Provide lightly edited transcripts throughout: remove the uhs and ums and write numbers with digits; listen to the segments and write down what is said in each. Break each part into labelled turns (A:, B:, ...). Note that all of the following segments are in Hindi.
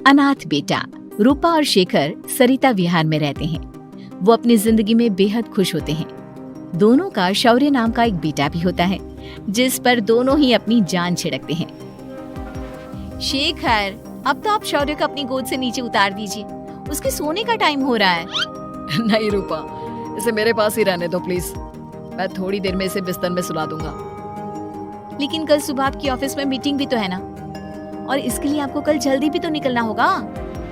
A: अनाथ बेटा। रूपा और शेखर सरिता विहार में रहते हैं। वो अपनी जिंदगी में बेहद खुश होते हैं। दोनों का शौर्य नाम का एक बेटा भी होता है, जिस पर दोनों ही अपनी जान छिड़कते हैं। शेखर, अब तो आप शौर्य को अपनी गोद से नीचे उतार दीजिए, उसके सोने का टाइम हो रहा है।
B: नहीं रूपा, इसे मेरे पास ही रहने दो प्लीज। मैं थोड़ी देर में इसे बिस्तर में सुला दूंगा।
A: लेकिन कल सुबह आपकी ऑफिस में मीटिंग भी तो है ना, और इसके लिए आपको कल जल्दी भी तो निकलना होगा।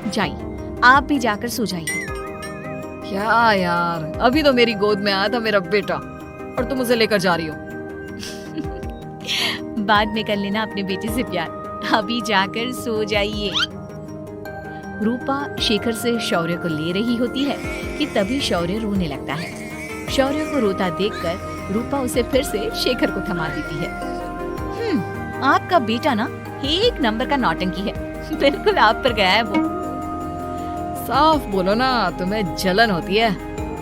A: जाइए, आप भी जाकर सो जाइए।
B: क्या यार, अभी तो मेरी गोद में आया था मेरा बेटा और तुम उसे लेकर जा रही हो।
A: बाद में कर लेना अपने बेटे से प्यार, अभी जाकर सो जाइए। रूपा शेखर से शौर्य को ले रही होती है कि तभी शौर्य रोने लगता है। शौर्य को रोता देखकर रूपा उसे फिर से शेखर को थमा देती है। आपका बेटा ना एक नंबर का नौटंकी है, बिल्कुल आप पर गया है वो।
B: साफ बोलो ना, तुम्हें जलन होती है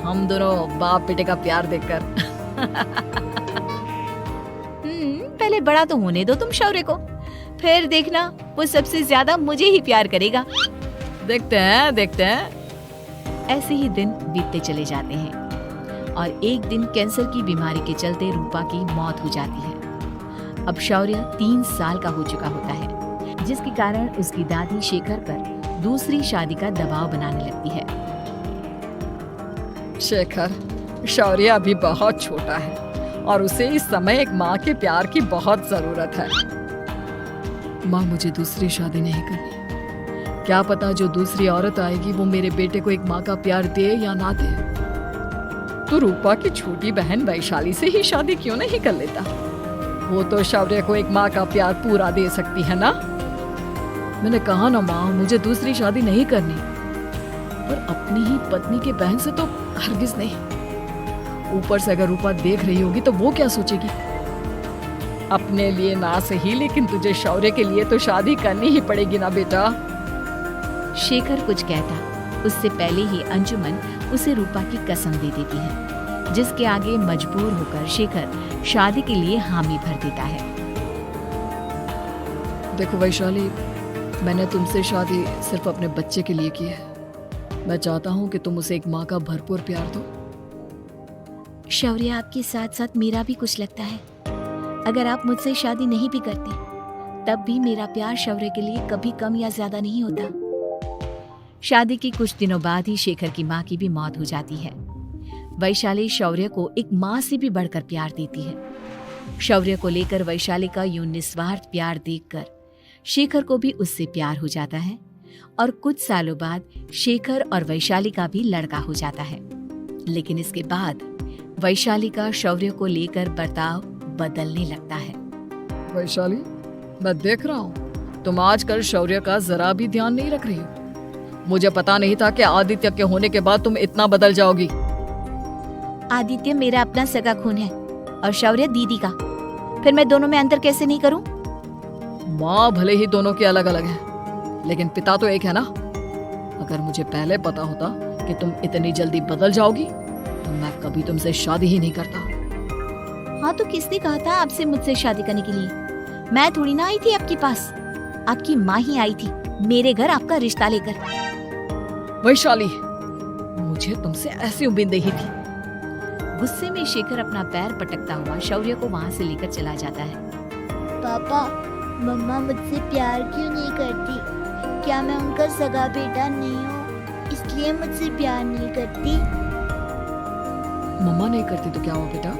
B: हम दोनों बाप बेटे का प्यार देखकर।
A: पहले बड़ा तो होने दो तुम शौर्य को, फिर देखना वो सबसे ज्यादा मुझे ही प्यार करेगा।
B: देखते हैं।
A: ऐसे ही दिन बीतते चले जाते हैं और एक दिन कैंसर की बीमारी के चलते रूपा की मौत हो जाती है। अब शौर्य 3 साल का हो चुका होता है, जिसके कारण उसकी दादी शेखर पर दूसरी शादी का दबाव बनाने लगती है।
B: शेखर, शौर्य अभी बहुत छोटा है और उसे इस समय एक माँ के प्यार की बहुत जरूरत है। माँ, मुझे दूसरी शादी नहीं करनी। क्या पता जो दूसरी औरत आएगी वो मेरे बेटे को एक माँ का प्यार दे या ना दे। तो रूपा की छोटी बहन वैशाली से ही शादी क्यों नहीं कर लेता? वो तो शौर्य को एक माँ का प्यार पूरा दे सकती है ना। मैंने कहा ना माँ, मुझे दूसरी शादी नहीं करनी, पर अपनी ही पत्नी के बहन से तो हरगिज नहीं। ऊपर से अगर रूपा देख रही होगी तो वो क्या सोचेगी? अपने लिए ना सही, लेकिन तुझे शौर्य के लिए तो शादी करनी ही पड़ेगी ना बेटा।
A: शेखर कुछ कहता उससे पहले ही अंजुमन उसे रूपा की कसम दे देती है, जिसके आगे मजबूर होकर शेखर शादी के लिए हामी भर देता है।
B: देखो वैशाली, मैंने तुमसे शादी सिर्फ अपने बच्चे के लिए की है। मैं चाहता हूँ कि तुम उसे एक माँ का भरपूर प्यार दो।
A: शौर्य, आपके साथ साथ मेरा भी कुछ लगता है। अगर आप मुझसे शादी नहीं भी करते, तब भी मेरा प्यार शौर्य के लिए कभी कम या ज्यादा नहीं होता। शादी के कुछ दिनों बाद ही शेखर की माँ की भी मौत हो जाती है। वैशाली शौर्य को एक माँ से भी बढ़कर प्यार देती है। शौर्य को लेकर वैशाली का यूं निस्वार्थ प्यार देखकर शेखर को भी उससे प्यार हो जाता है और कुछ सालों बाद शेखर और वैशाली का भी लड़का हो जाता है। लेकिन इसके बाद वैशाली का शौर्य को लेकर बर्ताव बदलने लगता है।
B: वैशाली, मैं देख रहा हूँ तुम आजकल शौर्य का जरा भी ध्यान नहीं रख रही हो। मुझे पता नहीं था कि आदित्य के होने के बाद तुम इतना बदल जाओगी।
A: आदित्य मेरा अपना सगा खून है और शौर्य दीदी का, फिर मैं दोनों में अंतर कैसे नहीं करूं?
B: माँ भले ही दोनों के अलग अलग है, लेकिन पिता तो एक है ना। अगर मुझे पहले पता होता कि तुम इतनी जल्दी बदल जाओगी तो मैं कभी तुमसे शादी ही नहीं करता।
A: हाँ, तो किसने कहा था आपसे मुझसे शादी करने के लिए? मैं थोड़ी ना आई थी आपके पास, आपकी माँ ही आई थी मेरे घर आपका रिश्ता लेकर।
B: वैशाली, मुझे तुमसे ऐसी उम्मीद नहीं थी।
A: गुस्से में शेखर अपना पैर पटकता हुआ शौर्य को वहाँ से लेकर चला जाता है।
C: पापा, मम्मा मुझसे प्यार क्यों नहीं करती? क्या मैं उनका सगा बेटा नहीं हूँ, इसलिए मुझसे प्यार नहीं करती?
B: मम्मा नहीं करती तो क्या हुआ बेटा,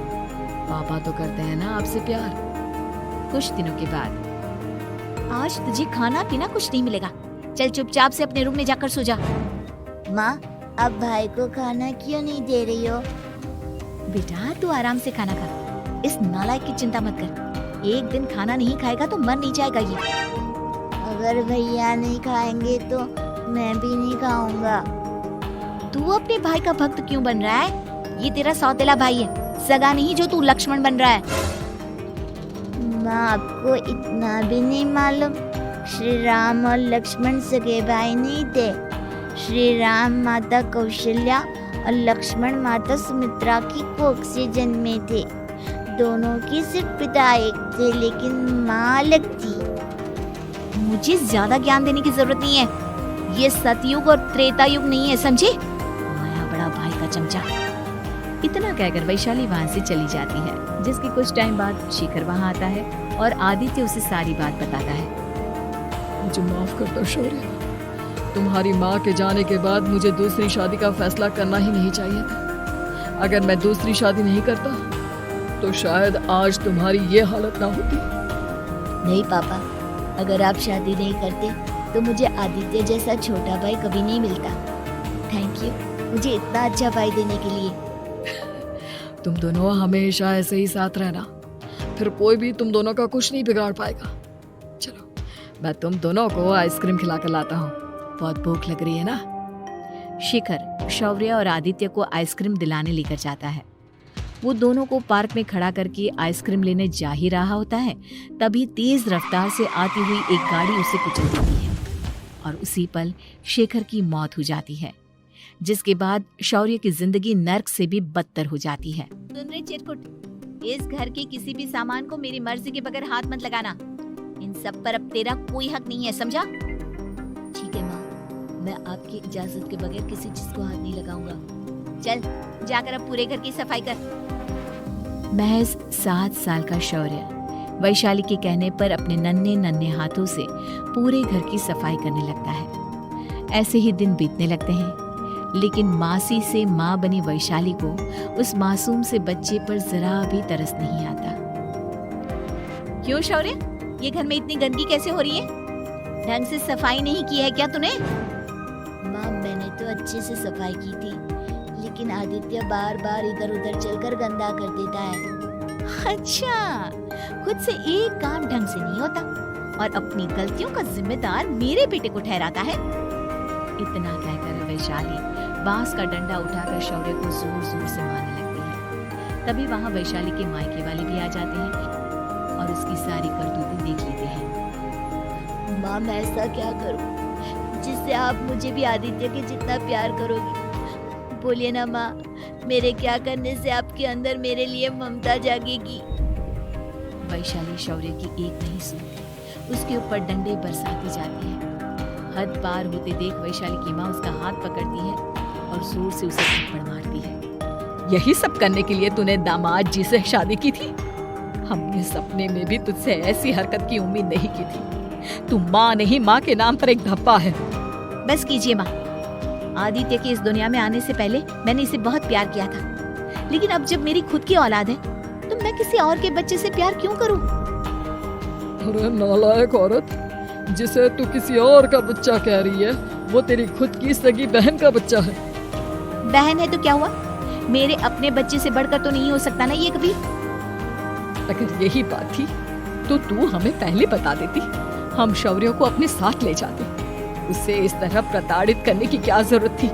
B: पापा तो करते हैं ना आपसे प्यार।
A: कुछ दिनों के बाद, आज तुझे खाना पीना कुछ नहीं मिलेगा, चल चुपचाप से अपने रूम में जाकर सो जा।
C: माँ, अब भाई को खाना क्यों नहीं दे रही हो?
A: बेटा, तू आराम से खाना खा, इस नालायक की चिंता मत कर। एक दिन खाना नहीं खाएगा तो मर नहीं जाएगा ये।
C: अगर भैया नहीं खाएंगे तो मैं भी नहीं खाऊंगा।
A: तू अपने भाई का भक्त क्यों बन रहा है? ये तेरा सौतेला भाई है, सगा नहीं जो तू लक्ष्मण बन रहा है।
C: माँ, आपको इतना भी नहीं मालूम? श्री राम और लक्ष्मण सगे भाई नहीं थे। श्री राम माता कौशल्या और लक्ष्मण माता सुमित्रा की कोख से जन्मे थे। दोनों की सिर्फ पिता एक थे, लेकिन माँ अलग थी।
A: मुझे ज्यादा ज्ञान देने की जरूरत नहीं है, ये सतयुग और त्रेता युग नहीं है, समझे? माया बड़ा भाई का चमचा। इतना कहकर वैशाली वहां से चली जाती है, जिसके कुछ टाइम बाद शिखर वहां आता है और आदित्य उसे सारी बात बताता है।
B: मुझे माफ कर दो शौर्य, तुम्हारी माँ के जाने के बाद मुझे दूसरी शादी का फैसला करना ही नहीं चाहिए था। अगर मैं दूसरी शादी नहीं करता तो शायद आज तुम्हारी ये हालत ना होती।
C: नहीं पापा, अगर आप शादी नहीं करते तो मुझे आदित्य जैसा छोटा भाई कभी नहीं मिलता। थैंक यू मुझे इतना अच्छा भाई देने के लिए।
B: तुम दोनों हमेशा ऐसे ही साथ रहना, फिर कोई भी तुम दोनों का कुछ नहीं बिगाड़ पाएगा। चलो मैं तुम दोनों को आइसक्रीम खिला कर लाता हूँ, बहुत भूख लग रही है ना।
A: शिखर शौर्य और आदित्य को आइसक्रीम दिलाने लेकर जाता है। वो दोनों को पार्क में खड़ा करके आइसक्रीम लेने जा ही रहा होता है, तभी तेज रफ्तार से आती हुई एक गाड़ी उसे कुचल देती है और उसी पल शेखर की मौत हो जाती है, जिसके बाद शौर्य की जिंदगी नर्क से भी बदतर हो जाती है। सुन रहे चिरकुट, इस घर के किसी भी सामान को मेरी मर्जी के बगैर हाथ मत लगाना। इन सब पर अब तेरा कोई हक नहीं है, समझा? ठीक है माँ, मैं आपकी इजाजत के बगैर किसी चीज को हाथ नहीं लगाऊंगा। चल जाकर अब पूरे घर की सफाई कर। महज 7 साल का शौर्य वैशाली के कहने पर अपने नन्हे नन्हे हाथों से पूरे घर की सफाई करने लगता है। ऐसे ही दिन बीतने लगते हैं, लेकिन मासी से माँ बनी वैशाली को उस मासूम से बच्चे पर जरा भी तरस नहीं आता। क्यों शौर्य, ये घर में इतनी गंदगी कैसे हो रही है? ढंग से सफाई नहीं की है क्या तूने?
C: माँ मैंने तो अच्छे से सफाई की थी, लेकिन आदित्य बार बार इधर उधर चलकर गंदा कर देता है।
A: अच्छा, खुद से एक काम ढंग से नहीं होता और अपनी गलतियों का जिम्मेदार मेरे बेटे को ठहराता है। इतना कहकर वैशाली बांस का डंडा उठाकर शौर्य को जोर जोर से मारने लगती है। तभी वहां वैशाली के मायके वाले भी आ जाते हैं और उसकी सारी करतूतें देख लेते हैं।
C: माँ मैं ऐसा क्या करूँ जिससे आप मुझे भी आदित्य के जितना प्यार करोगी? बोलिए ना माँ, मेरे क्या करने से आपके अंदर मेरे लिए ममता जागेगी?
A: वैशाली शौर्य की एक नहीं सुनती, उसके ऊपर डंडे बरसाती जाती है। हद पार होते देख वैशाली की माँ उसका हाथ पकड़ती है और जोर से उसे थप्पड़ मारती है।
B: यही सब करने के लिए तूने दामाद जी से शादी की थी? हमने सपने में भी तुझसे ऐसी हरकत की उम्मीद नहीं की थी। तू माँ नहीं, माँ के नाम पर एक धब्बा है।
A: बस कीजिए माँ, आदित्य के इस दुनिया में आने से पहले मैंने इसे बहुत प्यार किया था, लेकिन अब जब मेरी खुद की औलाद है तो मैं किसी और के बच्चे से प्यार क्यों करूं?
B: अरे नालायक औरत, जिसे तू किसी और का बच्चा कह रही है वो तेरी खुद की सगी बहन का बच्चा है।
A: बहन है तो क्या हुआ, मेरे अपने बच्चे से बढ़कर तो नहीं हो सकता ना ये कभी।
B: अगर यही बात थी तो तू हमें पहले बता देती, हम शौर्य को अपने साथ ले जाते। उसे इस तरह प्रताड़ित करने की क्या जरूरत थी?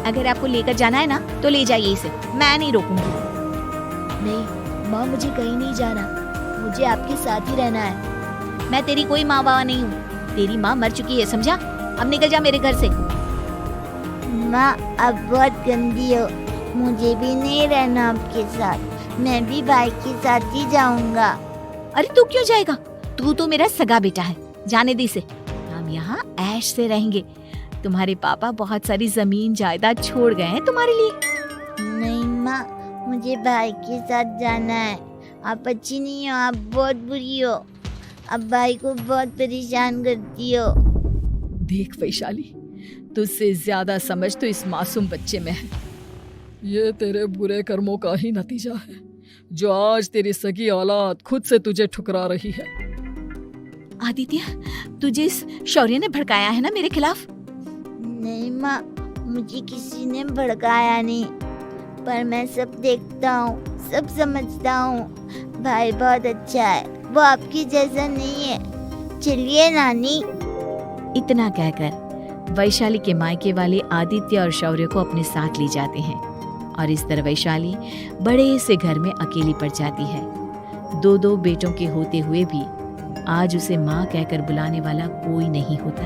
A: अगर आपको लेकर जाना है ना तो ले जाइए इसे, मैं नहीं रोकूंगी।
C: नहीं माँ, मुझे कहीं नहीं जाना, मुझे आपके साथ ही रहना है।
A: मैं तेरी कोई माँ बाबा नहीं हूँ, तेरी माँ मर चुकी है, समझा? अब निकल जा मेरे घर से।
C: माँ अब बहुत गंदी हो, मुझे भी नहीं रहना आपके साथ, मैं भी भाई के साथ ही जाऊंगा।
A: अरे तू क्यों जाएगा, तू तो मेरा सगा बेटा है, जाने दे इसे। हम यहाँ ऐश से रहेंगे, तुम्हारे पापा बहुत सारी जमीन जायदाद छोड़ गए हैं तुम्हारे लिए।
C: नहीं माँ, मुझे भाई के साथ जाना है। आप अच्छी नहीं हो, आप बहुत बुरी हो, आप भाई को बहुत परेशान करती हो।
B: देख वैशाली, तुझसे ज्यादा समझ तो इस मासूम बच्चे में है। ये तेरे बुरे कर्मों का ही नतीजा है, जो आज तेरी सगी औलाद खुद से तुझे ठुकरा रही है।
A: आदित्य, तुझे इस शौर्य ने भड़काया है ना मेरे खिलाफ?
C: नहीं माँ, मुझे किसी ने भड़काया नहीं, पर मैं सब देखता हूँ, सब समझता हूँ। भाई बहुत अच्छा है, वो आपकी जैसा नहीं है। चलिए नानी।
A: इतना कहकर वैशाली के मायके वाले आदित्य और शौर्य को अपने साथ ले जाते हैं और इस तरह वैशाली बड़े से घर में अकेली पड़ जाती है। 2 बेटों के होते हुए भी आज उसे माँ कहकर बुलाने वाला कोई नहीं होता।